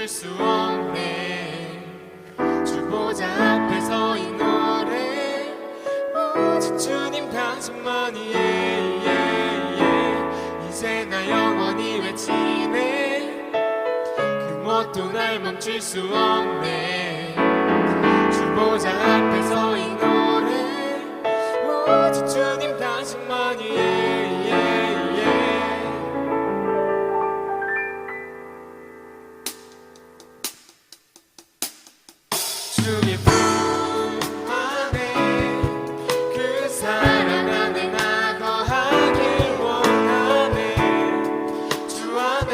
멈출 수 없네. 주보자 앞에서 이 노래 오직 주님 당신만이 이제 나 영원히 외치네. 그 무엇도 날 멈출 수 없네. 주보자 앞에서 이 노래 오직 주님 당신만이 주의 품 안에 그 사랑 안에 나 거하길 원하네. 주 안에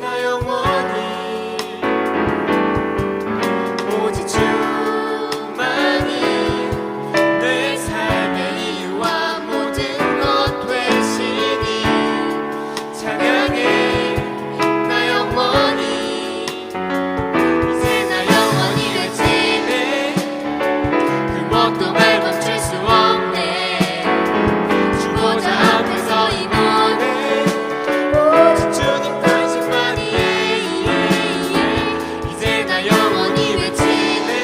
나 영원히 오직 주만이 내 삶의 이유와 모든 것 되시니 찬양해 나 영원히. 또 말 멈출 수 없네. 주보자 앞에서 이 노래 오직 주님 당신만이 이제 나 영원히 외치네.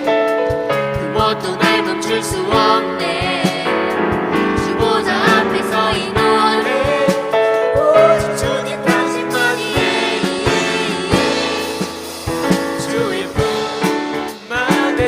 그 무엇도 날 멈출 수 없네. 주보자 앞에서 이 노래 오직 주님 당신만이 주의 품 안에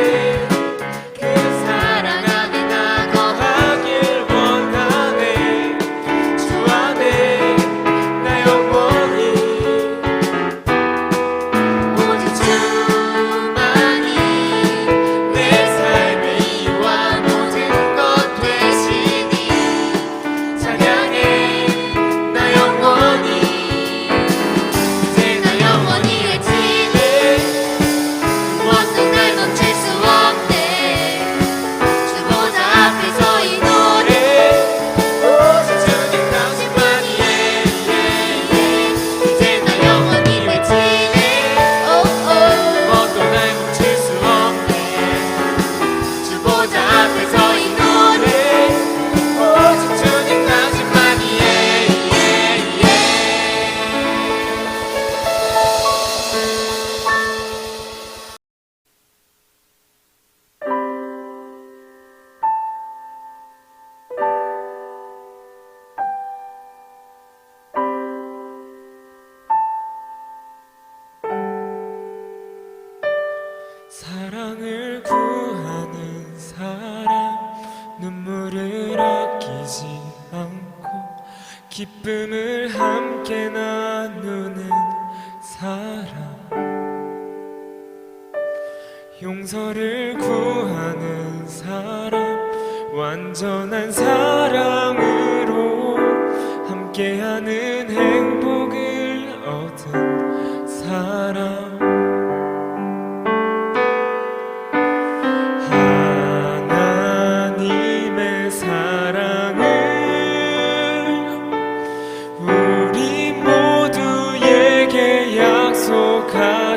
사랑을 구하는 사람, 눈물을 아끼지 않고 기쁨을 함께 나누는 사람, 용서를 구하는 사람, 완전한 사랑으로 함께하는 행복을 얻은 사람,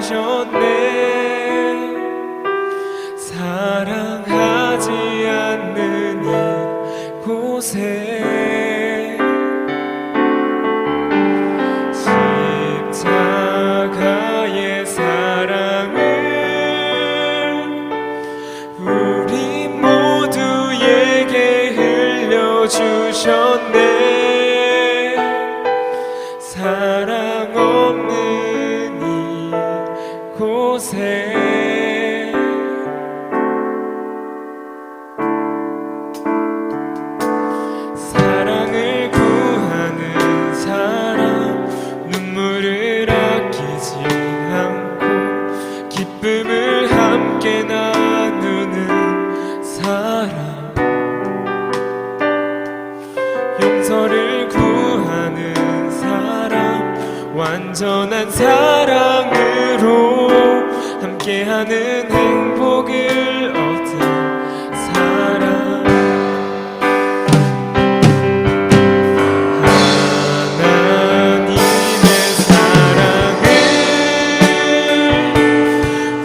하셨네. 사랑하지 않는 이곳에 십자가의 사랑을 우리 모두에게 흘려주셨네. 사랑 없는 곳에 사랑을 구하는 사람, 눈물을 아끼지 않고 기쁨을 함께 나누는 사람, 용서를 구하는 사람, 완전한 사랑으로 함께하는 행복을 얻은 사람, 하나님의 사랑을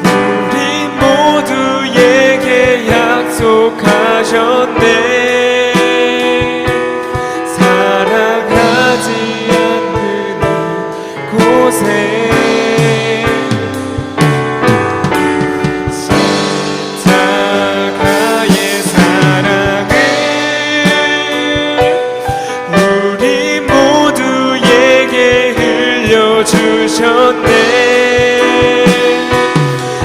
우리 모두에게 약속하셨네. 사랑하지 않는 이곳에 주셨네.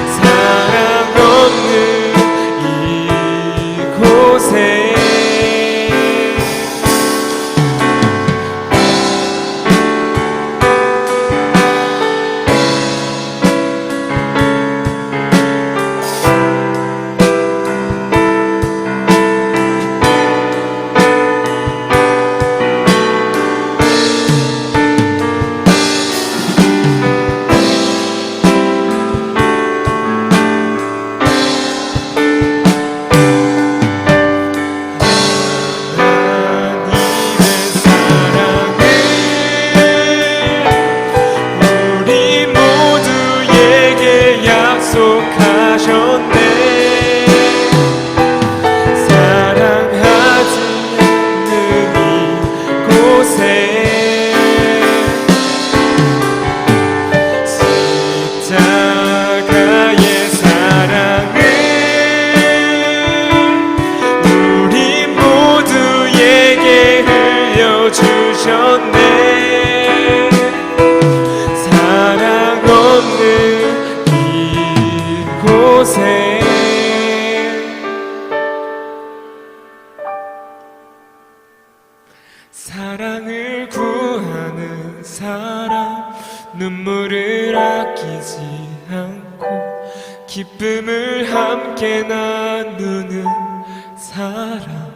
사랑 없는 이곳에 사랑을 구하는 사람, 눈물을 아끼지 않고 기쁨을 함께 나누는 사람,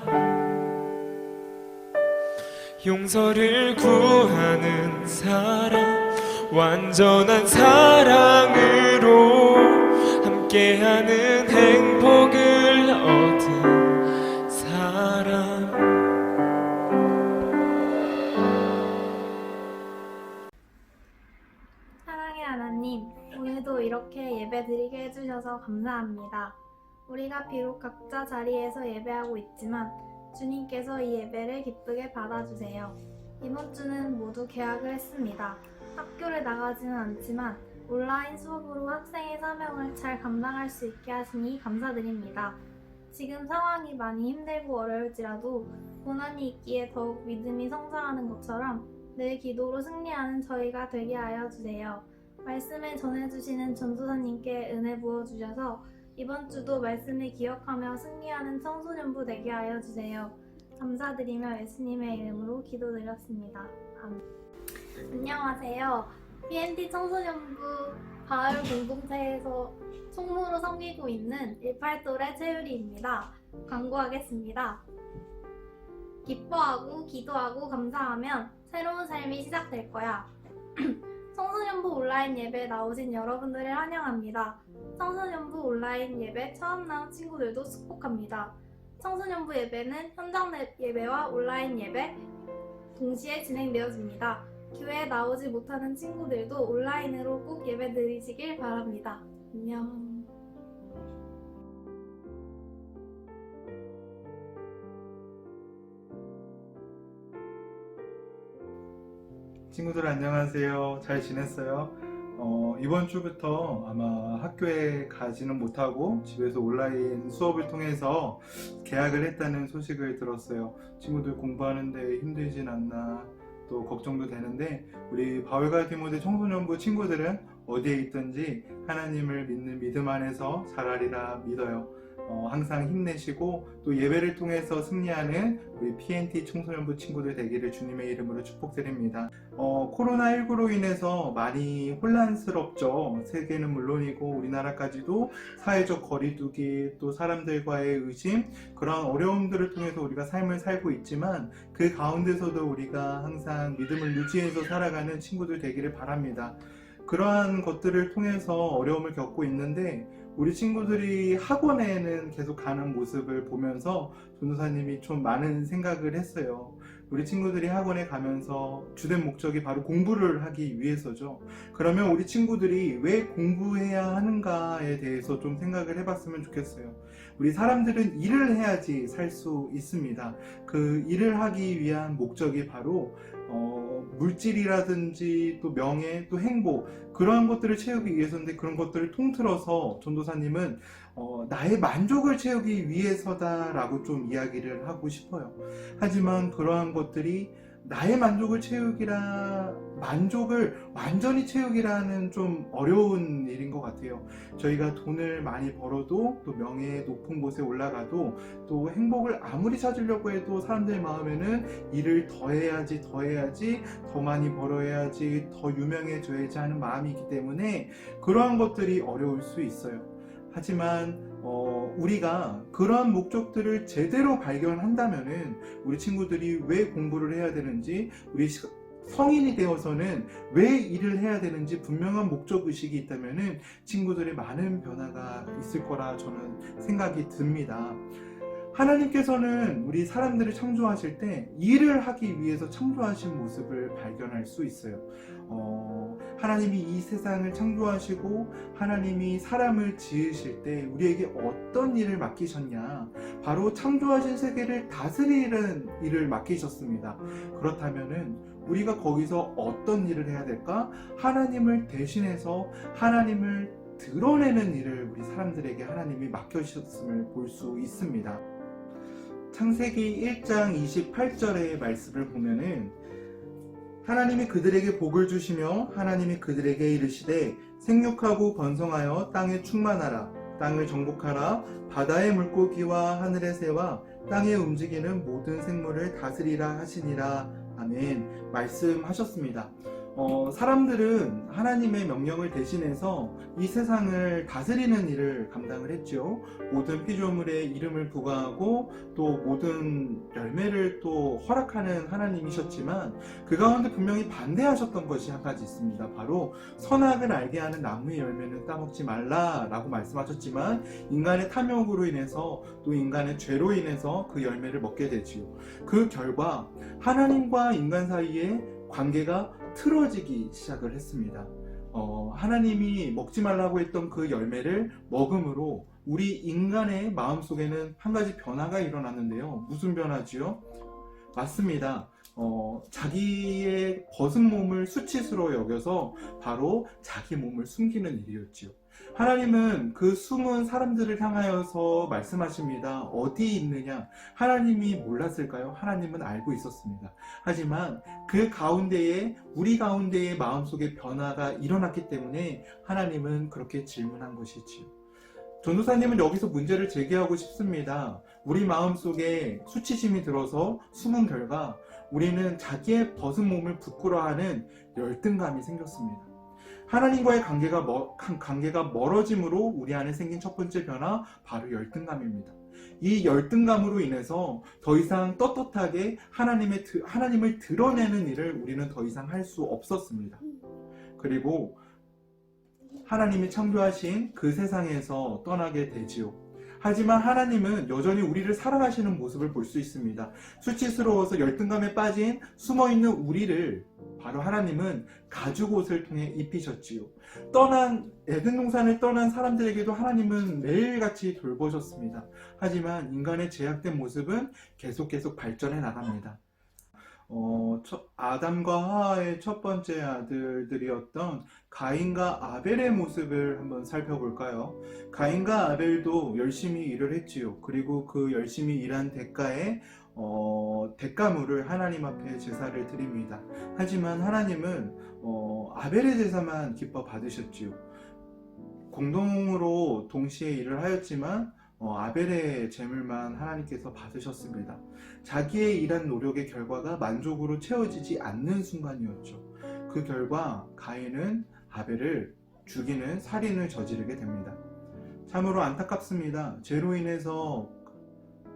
용서를 구하는 사람, 완전한 사랑으로 함께하는 행복을 얻은 사람. 사랑의 하나님, 오늘도 이렇게 예배드리게 해주셔서 감사합니다. 우리가 비록 각자 자리에서 예배하고 있지만 주님께서 이 예배를 기쁘게 받아주세요. 이번 주는 모두 개학을 했습니다. 학교를 나가지는 않지만 온라인 수업으로 학생의 사명을 잘 감당할 수 있게 하시니 감사드립니다. 지금 상황이 많이 힘들고 어려울지라도 고난이 있기에 더욱 믿음이 성장하는 것처럼 늘 기도로 승리하는 저희가 되게 하여 주세요. 말씀을 전해주시는 전도사님께 은혜 부어주셔서 이번 주도 말씀을 기억하며 승리하는 청소년부 되게 하여 주세요. 감사드리며 예수님의 이름으로 기도드렸습니다. 아멘. 안녕하세요. PNT 청소년부 가을 공동체에서 총무로 섬기고 있는 18돌의 최유리입니다. 광고하겠습니다. 기뻐하고 기도하고 감사하면 새로운 삶이 시작될 거야. 청소년부 온라인 예배에 나오신 여러분들을 환영합니다. 청소년부 온라인 예배 처음 나온 친구들도 축복합니다. 청소년부 예배는 현장 예배와 온라인 예배 동시에 진행되어집니다. 교회에 나오지 못하는 친구들도 온라인으로 꼭 예배 드리시길 바랍니다. 안녕. 친구들 안녕하세요. 잘 지냈어요? 이번 주부터 아마 학교에 가지는 못하고 집에서 온라인 수업을 통해서 개학을 했다는 소식을 들었어요. 친구들 공부하는데 힘들진 않나 또 걱정도 되는데 우리 바울과 디모데 청소년부 친구들은 어디에 있든지 하나님을 믿는 믿음 안에서 잘하리라 믿어요. 항상 힘내시고 또 예배를 통해서 승리하는 우리 PNT 청소년부 친구들 되기를 주님의 이름으로 축복드립니다. 코로나19로 인해서 많이 혼란스럽죠. 세계는 물론이고 우리나라까지도 사회적 거리두기 또 사람들과의 의심 그런 어려움들을 통해서 우리가 삶을 살고 있지만 그 가운데서도 우리가 항상 믿음을 유지해서 살아가는 친구들 되기를 바랍니다. 그러한 것들을 통해서 어려움을 겪고 있는데 우리 친구들이 학원에는 계속 가는 모습을 보면서 전도사님이 좀 많은 생각을 했어요. 우리 친구들이 학원에 가면서 주된 목적이 바로 공부를 하기 위해서죠. 그러면 우리 친구들이 왜 공부해야 하는가에 대해서 좀 생각을 해봤으면 좋겠어요. 우리 사람들은 일을 해야지 살 수 있습니다. 그 일을 하기 위한 목적이 바로 물질이라든지 또 명예 또 행복 그러한 것들을 채우기 위해서인데 그런 것들을 통틀어서 전도사님은 나의 만족을 채우기 위해서다 라고 좀 이야기를 하고 싶어요. 하지만 그러한 것들이 나의 만족을 완전히 채우기라는 좀 어려운 일인 것 같아요. 저희가 돈을 많이 벌어도, 또 명예의 높은 곳에 올라가도, 또 행복을 아무리 찾으려고 해도 사람들의 마음에는 일을 더 해야지, 더 많이 벌어야지, 더 유명해져야지 하는 마음이 있기 때문에 그러한 것들이 어려울 수 있어요. 하지만 우리가 그러한 목적들을 제대로 발견한다면은 우리 친구들이 왜 공부를 해야 되는지, 우리 성인이 되어서는 왜 일을 해야 되는지 분명한 목적의식이 있다면은 친구들의 많은 변화가 있을 거라 저는 생각이 듭니다. 하나님께서는 우리 사람들을 창조하실 때 일을 하기 위해서 창조하신 모습을 발견할 수 있어요. 하나님이 이 세상을 창조하시고 하나님이 사람을 지으실 때 우리에게 어떤 일을 맡기셨냐? 바로 창조하신 세계를 다스리는 일을 맡기셨습니다. 그렇다면은 우리가 거기서 어떤 일을 해야 될까? 하나님을 대신해서 하나님을 드러내는 일을 우리 사람들에게 하나님이 맡겨주셨음을 볼 수 있습니다. 창세기 1장 28절의 말씀을 보면은 하나님이 그들에게 복을 주시며 하나님이 그들에게 이르시되 생육하고 번성하여 땅에 충만하라. 땅을 정복하라. 바다의 물고기와 하늘의 새와 땅에 움직이는 모든 생물을 다스리라 하시니라. 아멘. 말씀하셨습니다. 사람들은 하나님의 명령을 대신해서 이 세상을 다스리는 일을 감당을 했죠. 모든 피조물에 이름을 부과하고 또 모든 열매를 또 허락하는 하나님이셨지만 그 가운데 분명히 반대하셨던 것이 한 가지 있습니다. 바로 선악을 알게 하는 나무의 열매는 따먹지 말라라고 말씀하셨지만 인간의 탐욕으로 인해서 또 인간의 죄로 인해서 그 열매를 먹게 되지요. 그 결과 하나님과 인간 사이에 관계가 틀어지기 시작을 했습니다. 하나님이 먹지 말라고 했던 그 열매를 먹음으로 우리 인간의 마음속에는 한 가지 변화가 일어났는데요. 무슨 변화지요? 맞습니다. 자기의 벗은 몸을 수치스러워 여겨서 바로 자기 몸을 숨기는 일이었지요. 하나님은 그 숨은 사람들을 향하여서 말씀하십니다. 어디 있느냐? 하나님이 몰랐을까요? 하나님은 알고 있었습니다. 하지만 그 가운데에 우리 가운데의 마음속에 변화가 일어났기 때문에 하나님은 그렇게 질문한 것이지요. 전도사님은 여기서 문제를 제기하고 싶습니다. 우리 마음속에 수치심이 들어서 숨은 결과 우리는 자기의 벗은 몸을 부끄러워하는 열등감이 생겼습니다. 하나님과의 관계가 멀어짐으로 우리 안에 생긴 첫 번째 변화, 바로 열등감입니다. 이 열등감으로 인해서 더 이상 떳떳하게 하나님을 드러내는 일을 우리는 더 이상 할 수 없었습니다. 그리고 하나님이 창조하신 그 세상에서 떠나게 되지요. 하지만 하나님은 여전히 우리를 사랑하시는 모습을 볼 수 있습니다. 수치스러워서 열등감에 빠진 숨어있는 우리를 바로 하나님은 가죽옷을 통해 입히셨지요. 에덴 동산을 떠난 사람들에게도 하나님은 매일같이 돌보셨습니다. 하지만 인간의 제약된 모습은 계속 발전해 나갑니다. 아담과 하와의 첫 번째 아들들이었던 가인과 아벨의 모습을 한번 살펴볼까요? 가인과 아벨도 열심히 일을 했지요. 그리고 그 열심히 일한 대가에 대가물을 하나님 앞에 제사를 드립니다. 하지만 하나님은 아벨의 제사만 기뻐 받으셨지요. 공동으로 동시에 일을 하였지만 아벨의 제물만 하나님께서 받으셨습니다. 자기의 일한 노력의 결과가 만족으로 채워지지 않는 순간이었죠. 그 결과 가인은 아벨을 죽이는 살인을 저지르게 됩니다. 참으로 안타깝습니다. 죄로 인해서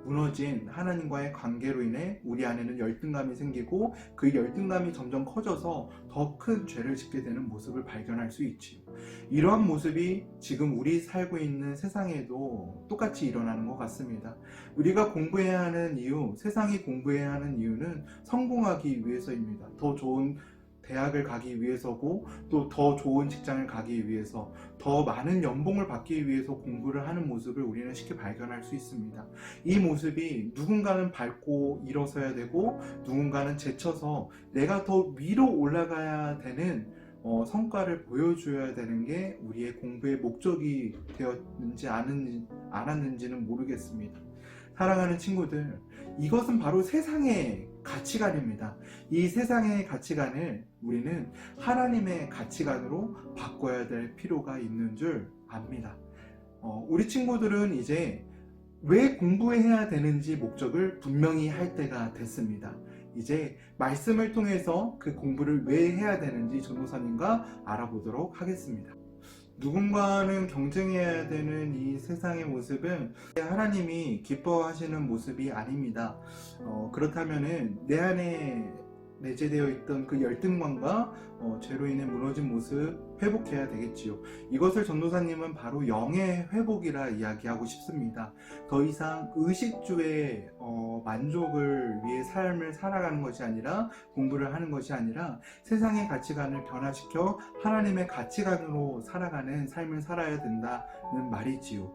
무너진 하나님과의 관계로 인해 우리 안에는 열등감이 생기고 그 열등감이 점점 커져서 더 큰 죄를 짓게 되는 모습을 발견할 수 있지요. 이러한 모습이 지금 우리 살고 있는 세상에도 똑같이 일어나는 것 같습니다. 우리가 공부해야 하는 이유, 세상이 공부해야 하는 이유는 성공하기 위해서입니다. 더 좋은 대학을 가기 위해서고 또 더 좋은 직장을 가기 위해서 더 많은 연봉을 받기 위해서 공부를 하는 모습을 우리는 쉽게 발견할 수 있습니다. 이 모습이 누군가는 밟고 일어서야 되고 누군가는 제쳐서 내가 더 위로 올라가야 되는 성과를 보여줘야 되는 게 우리의 공부의 목적이 되었는지 않았는지는 모르겠습니다. 사랑하는 친구들, 이것은 바로 세상의 가치관입니다. 이 세상의 가치관을 우리는 하나님의 가치관으로 바꿔야 될 필요가 있는 줄 압니다. 우리 친구들은 이제 왜 공부해야 되는지 목적을 분명히 할 때가 됐습니다. 이제 말씀을 통해서 그 공부를 왜 해야 되는지 전도사님과 알아보도록 하겠습니다. 누군가는 경쟁해야 되는 이 세상의 모습은 하나님이 기뻐하시는 모습이 아닙니다. 그렇다면은 내 안에 내재되어 있던 그 열등감과 죄로 인해 무너진 모습 회복해야 되겠지요. 이것을 전도사님은 바로 영의 회복이라 이야기하고 싶습니다. 더 이상 의식주의 만족을 위해 삶을 살아가는 것이 아니라, 공부를 하는 것이 아니라 세상의 가치관을 변화시켜 하나님의 가치관으로 살아가는 삶을 살아야 된다는 말이지요.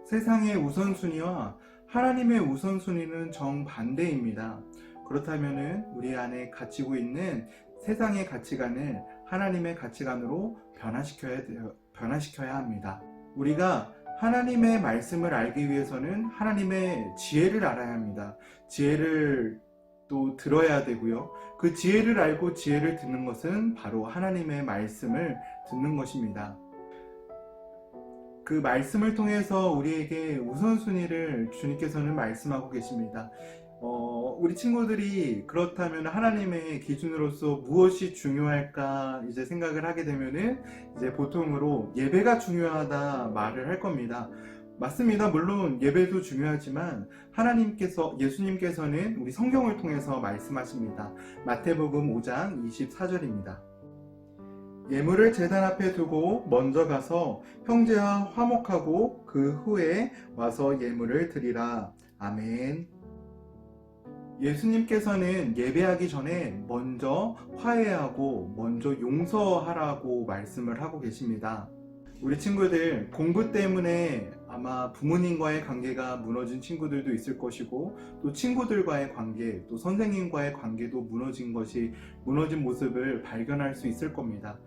세상의 우선순위와 하나님의 우선순위는 정반대입니다. 그렇다면 우리 안에 갇히고 있는 세상의 가치관을 하나님의 가치관으로 변화시켜야 합니다. 우리가 하나님의 말씀을 알기 위해서는 하나님의 지혜를 알아야 합니다. 지혜를 또 들어야 되고요. 그 지혜를 알고 지혜를 듣는 것은 바로 하나님의 말씀을 듣는 것입니다. 그 말씀을 통해서 우리에게 우선순위를 주님께서는 말씀하고 계십니다. 우리 친구들이 그렇다면 하나님의 기준으로서 무엇이 중요할까 이제 생각을 하게 되면은 이제 보통으로 예배가 중요하다 말을 할 겁니다. 맞습니다. 물론 예배도 중요하지만 예수님께서는 우리 성경을 통해서 말씀하십니다. 마태복음 5장 24절입니다. 예물을 제단 앞에 두고 먼저 가서 형제와 화목하고 그 후에 와서 예물을 드리라. 아멘. 예수님께서는 예배하기 전에 먼저 화해하고 먼저 용서하라고 말씀을 하고 계십니다. 우리 친구들 공부 때문에 아마 부모님과의 관계가 무너진 친구들도 있을 것이고, 또 친구들과의 관계, 또 선생님과의 관계도 무너진 모습을 발견할 수 있을 겁니다.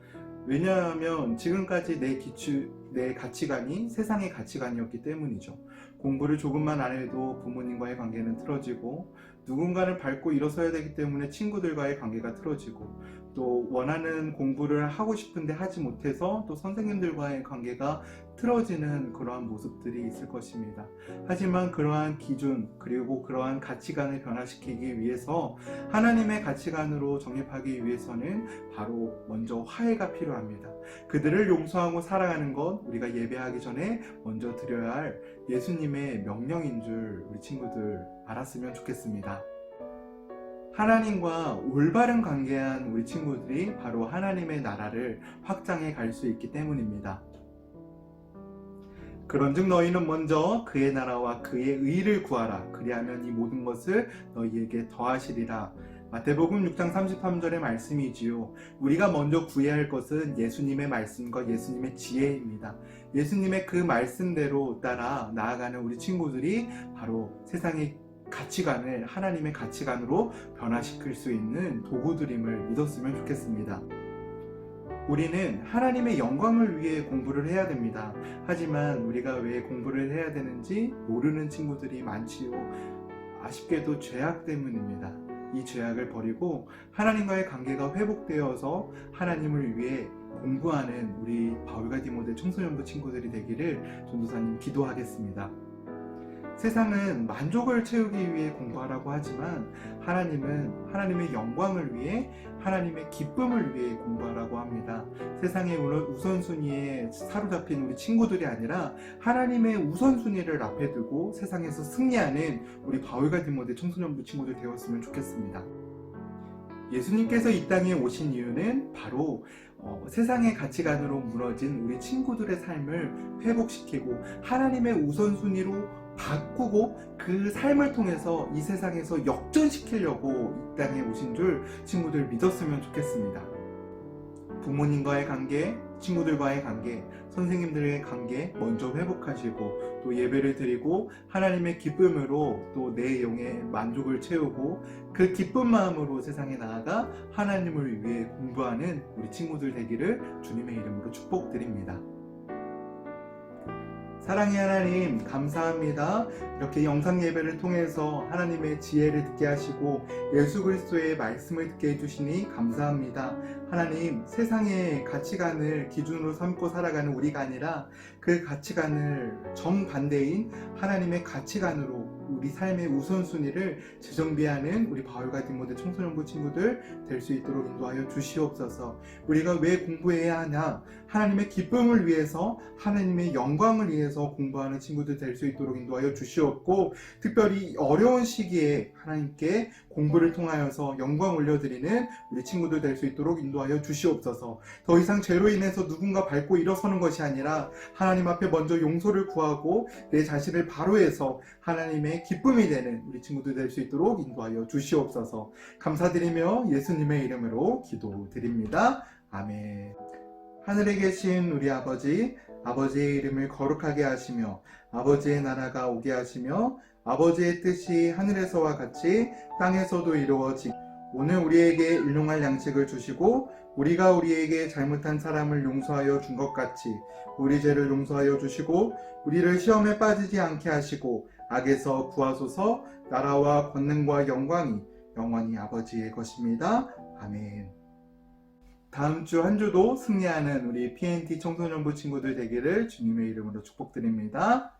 왜냐하면 지금까지 내 가치관이 세상의 가치관이었기 때문이죠. 공부를 조금만 안 해도 부모님과의 관계는 틀어지고, 누군가를 밟고 일어서야 되기 때문에 친구들과의 관계가 틀어지고, 또 원하는 공부를 하고 싶은데 하지 못해서 또 선생님들과의 관계가 틀어지는 그러한 모습들이 있을 것입니다. 하지만 그러한 기준 그리고 그러한 가치관을 변화시키기 위해서, 하나님의 가치관으로 정립하기 위해서는 바로 먼저 화해가 필요합니다. 그들을 용서하고 살아가는 것, 우리가 예배하기 전에 먼저 드려야 할 예수님의 명령인 줄 우리 친구들 알았으면 좋겠습니다. 하나님과 올바른 관계한 우리 친구들이 바로 하나님의 나라를 확장해 갈 수 있기 때문입니다. 그런즉 너희는 먼저 그의 나라와 그의 의를 구하라. 그리하면 이 모든 것을 너희에게 더하시리라. 마태복음 6장 33절의 말씀이지요. 우리가 먼저 구해야 할 것은 예수님의 말씀과 예수님의 지혜입니다. 예수님의 그 말씀대로 따라 나아가는 우리 친구들이 바로 세상의 가치관을 하나님의 가치관으로 변화시킬 수 있는 도구들임을 믿었으면 좋겠습니다. 우리는 하나님의 영광을 위해 공부를 해야 됩니다. 하지만 우리가 왜 공부를 해야 되는지 모르는 친구들이 많지요. 아쉽게도 죄악 때문입니다. 이 죄악을 버리고 하나님과의 관계가 회복되어서 하나님을 위해 공부하는 우리 바울과 디모데 청소년부 친구들이 되기를 전도사님 기도하겠습니다. 세상은 만족을 채우기 위해 공부하라고 하지만 하나님은 하나님의 영광을 위해, 하나님의 기쁨을 위해 공부하라고 합니다. 세상의 우선순위에 사로잡힌 우리 친구들이 아니라 하나님의 우선순위를 앞에 두고 세상에서 승리하는 우리 바울과 디모데 청소년부 친구들 되었으면 좋겠습니다. 예수님께서 이 땅에 오신 이유는 바로 세상의 가치관으로 무너진 우리 친구들의 삶을 회복시키고 하나님의 우선순위로 바꾸고 그 삶을 통해서 이 세상에서 역전시키려고 이 땅에 오신 줄 친구들 믿었으면 좋겠습니다. 부모님과의 관계, 친구들과의 관계, 선생님들의 관계 먼저 회복하시고, 또 예배를 드리고 하나님의 기쁨으로 또 내 영의 만족을 채우고 그 기쁜 마음으로 세상에 나아가 하나님을 위해 공부하는 우리 친구들 되기를 주님의 이름으로 축복드립니다. 사랑의 하나님, 감사합니다. 이렇게 영상 예배를 통해서 하나님의 지혜를 듣게 하시고 예수 그리스도의 말씀을 듣게 해주시니 감사합니다. 하나님, 세상의 가치관을 기준으로 삼고 살아가는 우리가 아니라 그 가치관을 정반대인 하나님의 가치관으로 우리 삶의 우선순위를 재정비하는 우리 바울과 디모데 청소년부 친구들 될 수 있도록 인도하여 주시옵소서. 우리가 왜 공부해야 하냐? 하나님의 기쁨을 위해서, 하나님의 영광을 위해서 공부하는 친구들 될 수 있도록 인도하여 주시옵고, 특별히 어려운 시기에 하나님께 공부를 통하여서 영광 올려드리는 우리 친구들 될 수 있도록 인도하여 주시옵소서. 더 이상 죄로 인해서 누군가 밟고 일어서는 것이 아니라 하나님 앞에 먼저 용서를 구하고 내 자신을 바로 해서 하나님의 기쁨이 되는 우리 친구들 될 수 있도록 인도하여 주시옵소서. 감사드리며 예수님의 이름으로 기도드립니다. 아멘. 하늘에 계신 우리 아버지, 아버지의 이름을 거룩하게 하시며 아버지의 나라가 오게 하시며 아버지의 뜻이 하늘에서와 같이 땅에서도 이루어지고, 오늘 우리에게 일용할 양식을 주시고 우리가 우리에게 잘못한 사람을 용서하여 준 것 같이 우리 죄를 용서하여 주시고 우리를 시험에 빠지지 않게 하시고 악에서 구하소서. 나라와 권능과 영광이 영원히 아버지의 것입니다. 아멘. 다음 주 한 주도 승리하는 우리 PNT 청소년부 친구들 되기를 주님의 이름으로 축복드립니다.